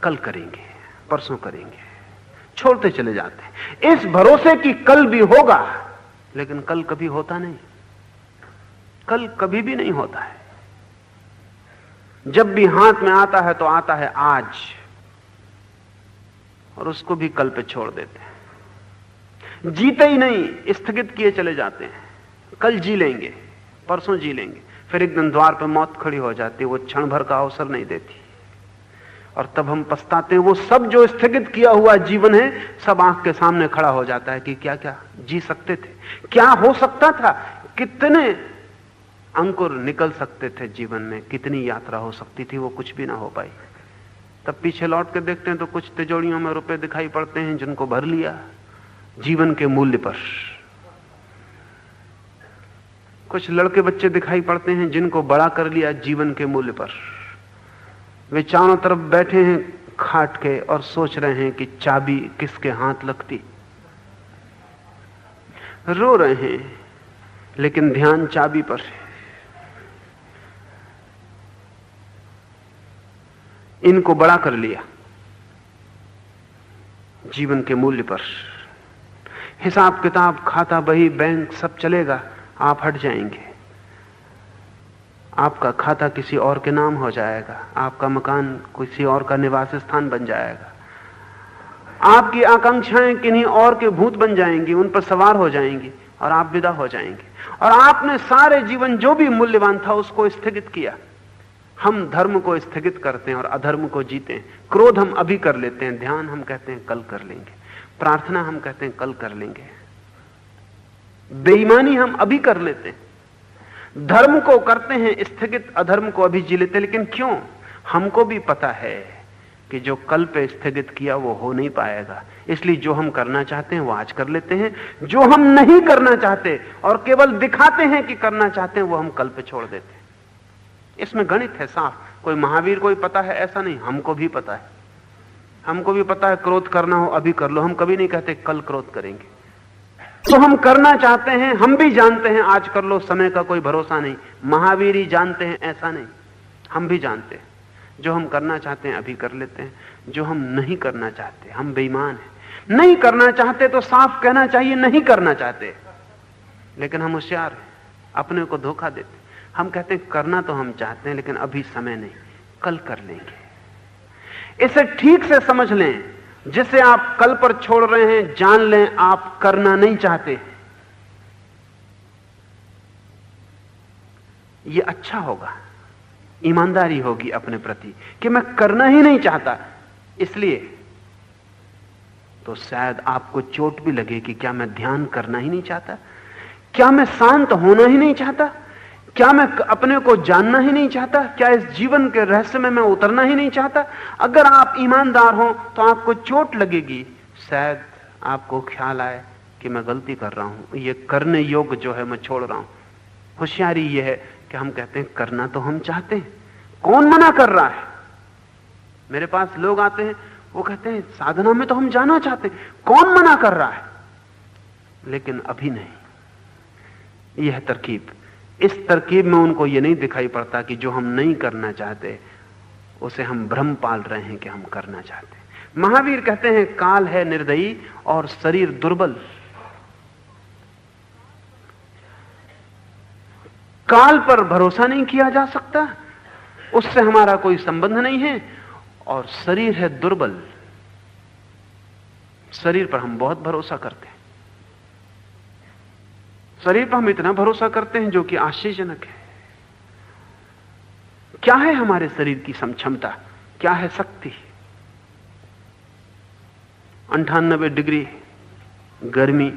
कल करेंगे, परसों करेंगे, छोड़ते चले जाते हैं इस भरोसे कि कल भी होगा, लेकिन कल कभी होता नहीं। कल कभी भी नहीं होता है। जब भी हाथ में आता है तो आता है आज, और उसको भी कल पे छोड़ देते हैं। जीते ही नहीं, स्थगित किए चले जाते हैं। कल जी लेंगे, परसों जी लेंगे, फिर एक दिन द्वार पर मौत खड़ी हो जाती है, वो क्षण भर का अवसर नहीं देती, और तब हम पछताते हैं। वो सब जो स्थगित किया हुआ जीवन है, सब आंख के सामने खड़ा हो जाता है कि क्या क्या जी सकते थे, क्या हो सकता था, कितने अंकुर निकल सकते थे जीवन में, कितनी यात्रा हो सकती थी, वो कुछ भी ना हो पाई। तब पीछे लौट के देखते हैं तो कुछ तिजोरियों में रुपए दिखाई पड़ते हैं जिनको भर लिया जीवन के मूल्य पर। कुछ लड़के बच्चे दिखाई पड़ते हैं जिनको बड़ा कर लिया जीवन के मूल्य पर। वे चारों तरफ बैठे हैं खाट के और सोच रहे हैं कि चाबी किसके हाथ लगती। रो रहे हैं लेकिन ध्यान चाबी पर है। इनको बड़ा कर लिया जीवन के मूल्य पर। हिसाब किताब, खाता, बही, बैंक सब चलेगा, आप हट जाएंगे। आपका खाता किसी और के नाम हो जाएगा, आपका मकान किसी और का निवास स्थान बन जाएगा, आपकी आकांक्षाएं किन्हीं और के भूत बन जाएंगी, उन पर सवार हो जाएंगी और आप विदा हो जाएंगे। और आपने सारे जीवन जो भी मूल्यवान था उसको स्थगित किया। हम धर्म को स्थगित करते हैं और अधर्म को जीते हैं। क्रोध हम अभी कर लेते हैं, ध्यान हम कहते हैं कल कर लेंगे, प्रार्थना हम कहते हैं कल कर लेंगे, बेईमानी हम अभी कर लेते हैं, धर्म को करते हैं स्थगित, अधर्म को अभी जी लेते हैं। लेकिन क्यों? हमको भी पता है कि जो कल पे स्थगित किया वो हो नहीं पाएगा, इसलिए जो हम करना चाहते हैं वो आज कर लेते हैं, जो हम नहीं करना चाहते और केवल दिखाते हैं कि करना चाहते हैं वो हम कल पे छोड़ देते हैं। इसमें गणित है साफ। कोई महावीर को ही पता है ऐसा नहीं, हमको भी पता है। हमको भी पता है क्रोध करना हो अभी कर लो, हम कभी नहीं कहते कल क्रोध करेंगे। तो हम करना चाहते हैं, हम भी जानते हैं आज कर लो, समय का कोई भरोसा नहीं। महावीर ही जानते हैं ऐसा नहीं, हम भी जानते हैं। जो हम करना चाहते हैं अभी कर लेते हैं, जो हम नहीं करना चाहते हम बेईमान हैं। नहीं करना चाहते तो साफ कहना चाहिए नहीं करना चाहते, लेकिन हम होशियार हैं, अपने को धोखा देते। हम कहते हैं करना तो हम चाहते हैं लेकिन अभी समय नहीं, कल कर लेंगे। इसे ठीक से समझ लें, जिसे आप कल पर छोड़ रहे हैं जान लें आप करना नहीं चाहते। यह अच्छा होगा, ईमानदारी होगी अपने प्रति कि मैं करना ही नहीं चाहता। इसलिए तो शायद आपको चोट भी लगे कि क्या मैं ध्यान करना ही नहीं चाहता, क्या मैं शांत होना ही नहीं चाहता, क्या मैं अपने को जानना ही नहीं चाहता, क्या इस जीवन के रहस्य में मैं उतरना ही नहीं चाहता। अगर आप ईमानदार हो तो आपको चोट लगेगी, शायद आपको ख्याल आए कि मैं गलती कर रहा हूं, ये करने योग्य जो है मैं छोड़ रहा हूं। होशियारी यह है कि हम कहते हैं करना तो हम चाहते हैं, कौन मना कर रहा है। मेरे पास लोग आते हैं वो कहते हैं साधना में तो हम जाना चाहते हैं, कौन मना कर रहा है, लेकिन अभी नहीं। यह तरकीब, इस तरकीब में उनको यह नहीं दिखाई पड़ता कि जो हम नहीं करना चाहते उसे हम भ्रम पाल रहे हैं कि हम करना चाहते हैं। महावीर कहते हैं काल है निर्दयी और शरीर दुर्बल। काल पर भरोसा नहीं किया जा सकता, उससे हमारा कोई संबंध नहीं है, और शरीर है दुर्बल। शरीर पर हम बहुत भरोसा करते हैं, शरीर पर हम इतना भरोसा करते हैं जो कि आश्चर्यजनक है। क्या है हमारे शरीर की क्षमता, क्या है शक्ति? 98 डिग्री गर्मी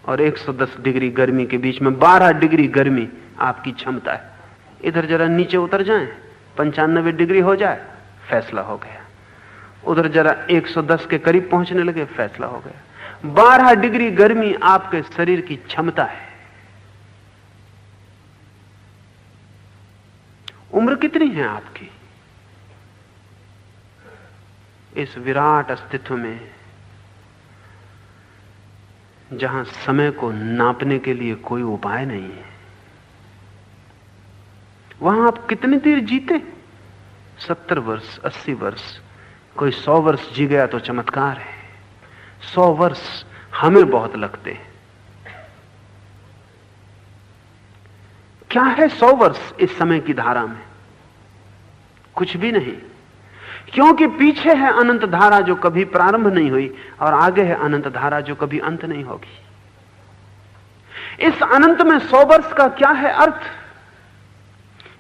और 110 डिग्री गर्मी के बीच में 12 डिग्री गर्मी आपकी क्षमता है। इधर जरा नीचे उतर जाएं, 95 डिग्री हो जाए, फैसला हो गया। उधर जरा 110 के करीब पहुंचने लगे, फैसला हो गया। 12 डिग्री गर्मी आपके शरीर की क्षमता है। उम्र कितनी है आपकी? इस विराट अस्तित्व में जहां समय को नापने के लिए कोई उपाय नहीं है, वहां आप कितनी देर जीते? 70 वर्ष, 80 वर्ष, कोई 100 वर्ष जी गया तो चमत्कार है। 100 वर्ष हमें बहुत लगते हैं। क्या है 100 वर्ष इस समय की धारा में? कुछ भी नहीं, क्योंकि पीछे है अनंत धारा जो कभी प्रारंभ नहीं हुई, और आगे है अनंत धारा जो कभी अंत नहीं होगी। इस अनंत में 100 वर्ष का क्या है अर्थ?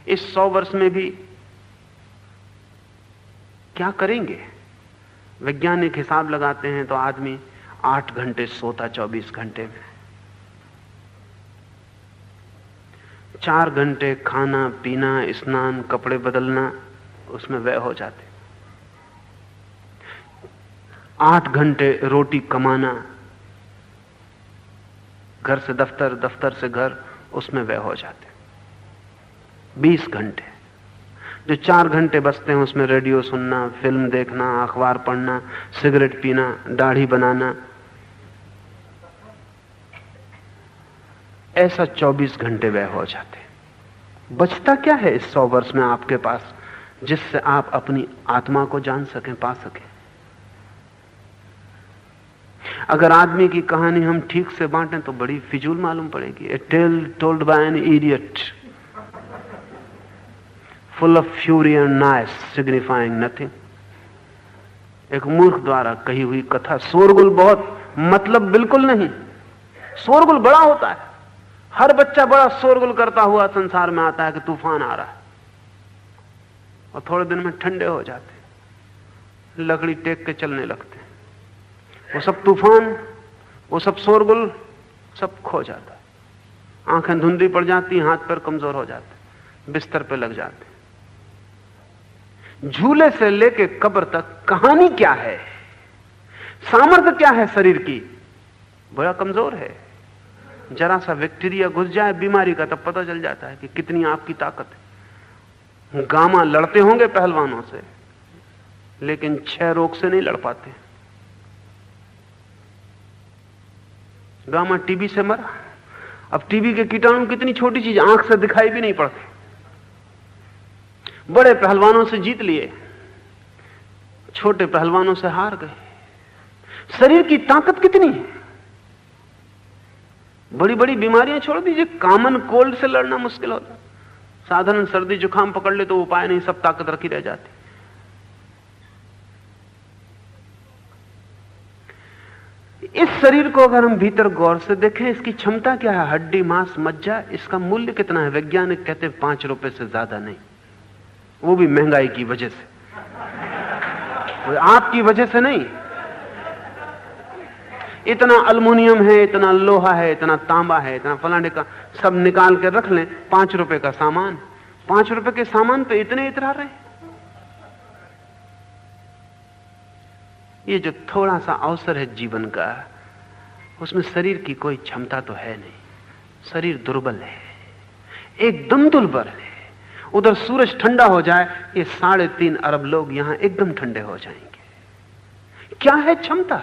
इस 100 वर्ष में भी क्या करेंगे? वैज्ञानिक हिसाब लगाते हैं तो आदमी 8 घंटे सोता 24 घंटे में, 4 घंटे खाना पीना, स्नान, कपड़े बदलना, उसमें व्यय हो जाते। 8 घंटे रोटी कमाना, घर से दफ्तर, दफ्तर से घर, उसमें व्यय हो जाते। 20 घंटे, जो 4 घंटे बचते हैं उसमें रेडियो सुनना, फिल्म देखना, अखबार पढ़ना, सिगरेट पीना, दाढ़ी बनाना, ऐसा 24 घंटे व्यय हो जाते। बचता क्या है इस 100 वर्ष में आपके पास, जिससे आप अपनी आत्मा को जान सकें, पा सकें? अगर आदमी की कहानी हम ठीक से बांटें तो बड़ी फिजूल मालूम पड़ेगी। A tale told by an idiot full of fury and nice signifying nothing. एक मूर्ख द्वारा कही हुई कथा, शोरगुल बहुत, मतलब बिल्कुल नहीं। शोरगुल बड़ा होता है, हर बच्चा बड़ा शोरगुल करता हुआ संसार में आता है कि तूफान आ रहा है, और थोड़े दिन में ठंडे हो जाते, लकड़ी टेक के चलने लगते। वो सब तूफान, वो सब शोरगुल, सब खो जाता है। आंखें धुंधली पड़ जाती, हाथ पैर कमजोर हो जाते, बिस्तर पे लग जाते। झूले से लेके कब्र तक कहानी क्या है, सामर्थ्य क्या है शरीर की? बड़ा कमजोर है। जरा सा बैक्टीरिया घुस जाए बीमारी का, तब पता चल जाता है कि कितनी आपकी ताकत है। गामा लड़ते होंगे पहलवानों से, लेकिन 6 रोग से नहीं लड़ पाते। गामा टीबी से मरा। अब टीबी के कीटाणु कितनी छोटी चीज, आंख से दिखाई भी नहीं पड़ते। बड़े पहलवानों से जीत लिए, छोटे पहलवानों से हार गए। शरीर की ताकत कितनी है। बड़ी बड़ी बीमारियां छोड़ दीजिए, कॉमन कोल्ड से लड़ना मुश्किल होता। साधारण सर्दी जुकाम पकड़ ले तो उपाय नहीं, सब ताकत रखी रह जाती। इस शरीर को अगर हम भीतर गौर से देखें, इसकी क्षमता क्या है? हड्डी, मांस, मज्जा, इसका मूल्य कितना है? वैज्ञानिक कहते हैं 5 रुपए से ज्यादा नहीं, वो भी महंगाई की वजह से, आपकी वजह से नहीं। इतना अल्युमिनियम है, इतना लोहा है, इतना तांबा है, इतना फलाने का, सब निकाल के रख लें, 5 रुपए का सामान। 5 रुपए के सामान पे इतने इतरा रहे। ये जो थोड़ा सा अवसर है जीवन का, उसमें शरीर की कोई क्षमता तो है नहीं। शरीर दुर्बल है, एकदम दुर्बल है। उधर सूरज ठंडा हो जाए, ये 3.5 अरब लोग यहां एकदम ठंडे हो जाएंगे। क्या है क्षमता?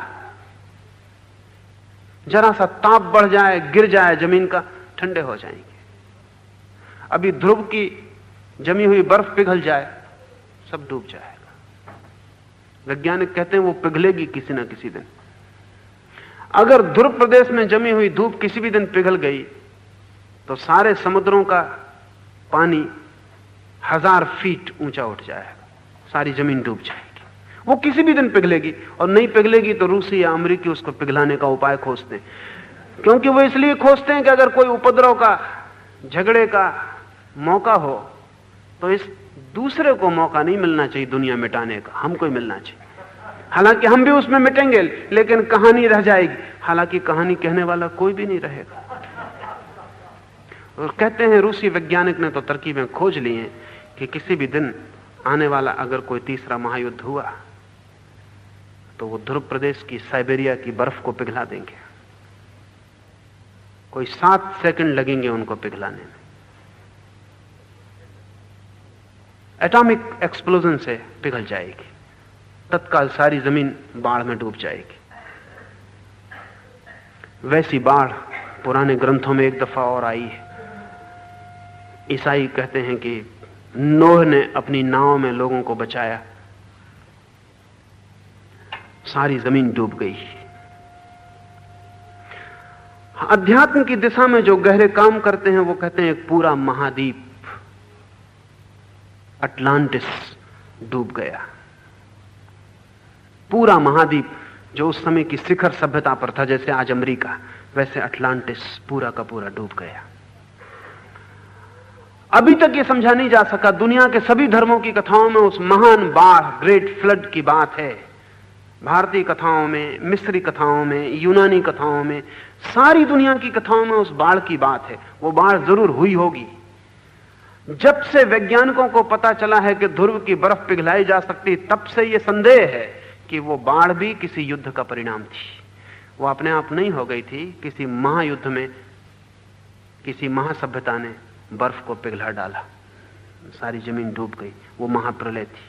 जरा सा ताप बढ़ जाए, गिर जाए जमीन का, ठंडे हो जाएंगे। अभी ध्रुव की जमी हुई बर्फ पिघल जाए, सब डूब जाएगा। वैज्ञानिक कहते हैं वो पिघलेगी किसी ना किसी दिन। अगर ध्रुव प्रदेश में जमी हुई धूप किसी भी दिन पिघल गई तो सारे समुद्रों का पानी 1000 फीट ऊंचा उठ जाएगा, सारी जमीन डूब जाएगी। वो किसी भी दिन पिघलेगी, और नहीं पिघलेगी तो रूसी या अमेरिकी उसको पिघलाने का उपाय खोजते हैं। क्योंकि वो इसलिए खोजते हैं कि अगर कोई उपद्रव का, झगड़े का मौका हो तो इस दूसरे को मौका नहीं मिलना चाहिए दुनिया मिटाने का, हमको ही मिलना चाहिए। हालांकि हम भी उसमें मिटेंगे, लेकिन कहानी रह जाएगी। हालांकि कहानी कहने वाला कोई भी नहीं रहेगा। और कहते हैं रूसी वैज्ञानिक ने तो तरकीबें खोज ली हैं कि किसी भी दिन आने वाला अगर कोई तीसरा महायुद्ध हुआ तो वो ध्रुव प्रदेश की, साइबेरिया की बर्फ को पिघला देंगे। कोई 7 सेकंड लगेंगे उनको पिघलाने में। एटॉमिक एक्सप्लोजन से पिघल जाएगी, तत्काल सारी जमीन बाढ़ में डूब जाएगी। वैसी बाढ़ पुराने ग्रंथों में एक दफा और आई है। ईसाई कहते हैं कि नूह ने अपनी नाव में लोगों को बचाया, सारी जमीन डूब गई। अध्यात्म की दिशा में जो गहरे काम करते हैं वो कहते हैं एक पूरा महाद्वीप अटलांटिस डूब गया। पूरा महाद्वीप जो उस समय की शिखर सभ्यता पर था, जैसे आज अमेरिका, वैसे अटलांटिस पूरा का पूरा डूब गया। अभी तक ये समझा नहीं जा सका। दुनिया के सभी धर्मों की कथाओं में उस महान बाढ़, ग्रेट फ्लड की बात है। भारतीय कथाओं में, मिस्री कथाओं में, यूनानी कथाओं में, सारी दुनिया की कथाओं में उस बाढ़ की बात है। वो बाढ़ जरूर हुई होगी। जब से वैज्ञानिकों को पता चला है कि ध्रुव की बर्फ पिघलाई जा सकती, तब से यह संदेह है कि वो बाढ़ भी किसी युद्ध का परिणाम थी। वो अपने आप नहीं हो गई थी। किसी महायुद्ध में किसी महासभ्यता ने बर्फ को पिघला डाला, सारी जमीन डूब गई। वो महाप्रलय थी।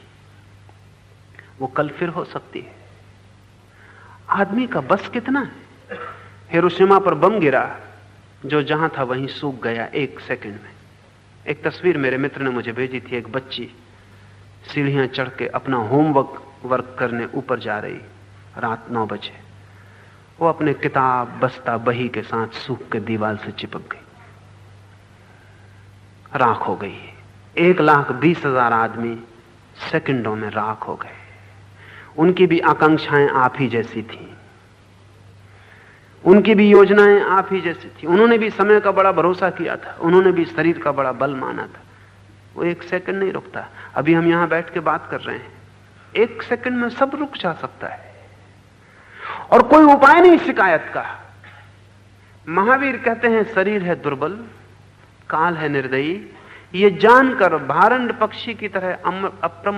वो कल फिर हो सकती है। आदमी का बस कितना है। हिरोशिमा पर बम गिरा, जो जहां था वहीं सूख गया 1 सेकंड में। एक तस्वीर मेरे मित्र ने मुझे भेजी थी। एक बच्ची सीढ़ियां चढ़ के अपना होमवर्क करने ऊपर जा रही, रात 9 बजे। वो अपने किताब, बस्ता, बही के साथ सूख के दीवार से चिपक गई, राख हो गई। 1,20,000 आदमी सेकंडों में राख हो गए। उनकी भी आकांक्षाएं आप ही जैसी थी, उनकी भी योजनाएं आप ही जैसी थी। उन्होंने भी समय का बड़ा भरोसा किया था, उन्होंने भी शरीर का बड़ा बल माना था। वो 1 सेकंड नहीं रुकता। अभी हम यहां बैठ के बात कर रहे हैं, 1 सेकंड में सब रुक जा सकता है और कोई उपाय नहीं शिकायत का। महावीर कहते हैं शरीर है दुर्बल, काल है निर्दयी। ये जानकर भारंड पक्षी की तरह अप्रम